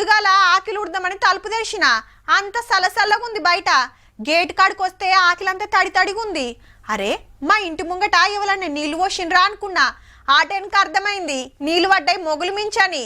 పొద్దుగాల ఆకిలి ఉడదామని తలుపు తెరిచిన అంత సలసల్లగుంది బయట. గేట్ కాడికి వస్తే ఆకిలంతా తడి తడిగుంది. అరే మా ఇంటి ముంగట ఎవరన్నా నీళ్లు పోసిండ్రా అనుకున్నా. ఆ టైంకి అర్థమైంది నీళ్లు పడ్డాయి మొగులు మించని.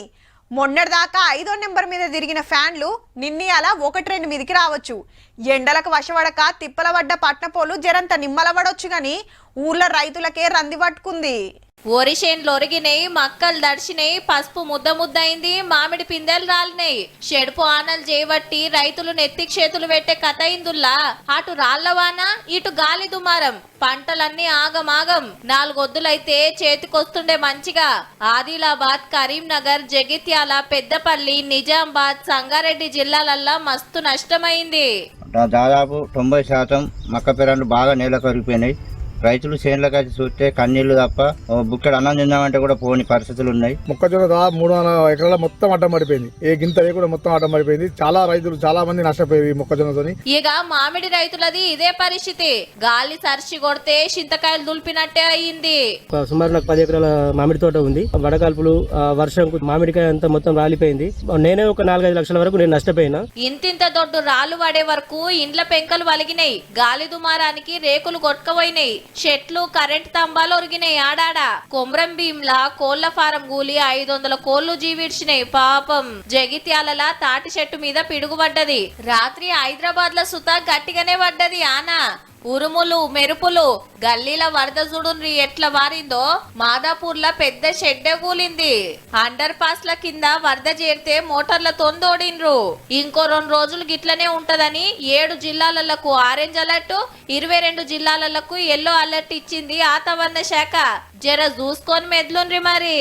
మొన్నటిదాకా 5వ నెంబర్ మీద తిరిగిన ఫ్యాన్లు నిన్ని అలా 1-2 మీదికి రావచ్చు. ఎండలకు వశపడక తిప్పల పడ్డ పట్నపోలు జరంత నిమ్మల పడొచ్చు గాని ఊర్లో రైతులకే రంది పట్టుకుంది. వరి చేన్లు ఒరిగినాయి, మక్కలు దడిచినాయి, పసుపు ముద్ద ముద్దయింది, మామిడి పిందెలు రాలినాయి. షెడుపు ఆనలు చేయబట్టి రైతులు నెత్తికి చేతులు పెట్టే కథ అయిందుల్లా. అటు రాళ్లవాన ఇటు గాలి దుమారం, పంటలన్నీ ఆగమాగం. 4 ఒద్దులైతే చేతికొస్తుండే మంచిగా. ఆదిలాబాద్, కరీంనగర్, జగిత్యాల, పెద్దపల్లి, నిజామాబాద్, సంగారెడ్డి జిల్లాలల్లా మస్తు నష్టమైంది. దాదాపు 90% మక్క పెరళ్ళు బాగా నేల కరిగిపోయినాయి. రైతులు చేనులకు వచ్చి చూస్తే కన్నీళ్లు తప్ప బుక్కడు అన్నం తిందామంటే కూడా పోని పరిస్థితులు ఉన్నాయి. మొక్కజొన్న దాదాపు 300 ఎకరాల మొత్తం అడ్డం పడిపోయింది. ఏ గింత కూడా మొత్తం అడ్డం పడిపోయింది. చాలా రైతులు చాలా మంది నష్టపోయి మొక్కజొన్నతోని. ఇక మామిడి రైతులది ఇదే పరిస్థితి. గాలి సరిచి కొడితే చింతకాయలు దులిపినట్టే అయ్యింది. సుమారు నాకు 10 ఎకరాల మామిడి తోట ఉంది. వడకాల్పులు, వర్షం మామిడికాయ అంతా మొత్తం రాలిపోయింది. నేనే ఒక 4-5 లక్షల వరకు నేను నష్టపోయినా. ఇంతింత దొడ్డు రాళ్ళు పడే వరకు ఇండ్ల పెంకలు వలిగినాయి. గాలి దుమారానికి రేకులు కొట్టుకుపోయినాయి. చెట్లు, కరెంట్ స్తంభాలు ఒరిగినాయి. ఆడాడా కొమ్రం భీంలా కోళ్ల ఫారం గూలి 500 కోళ్లు జీవిడ్చినాయి. పాపం జగిత్యాల తాటి చెట్టు మీద పిడుగుపడ్డది. రాత్రి హైదరాబాద్ లో సుతా గట్టిగానే పడ్డది. ఆనా ఉరుములు, మెరుపులు, గల్లీల వరద చూడుండ్రి ఎట్లా వారిందో. మాదాపూర్ లా పెద్ద షెడ్డే కూలింది. అండర్ పాస్ ల కింద వరద చేరితే మోటార్ల తోందోడిండ్రు. ఇంకో 2 రోజులు గిట్లనే ఉంటదని 7 జిల్లాలకు ఆరెంజ్ అలర్ట్, 22 జిల్లాలకు ఎల్లో అలర్ట్ ఇచ్చింది వాతావరణ శాఖ. జర చూసుకొని మెదలుండ్రి మరి.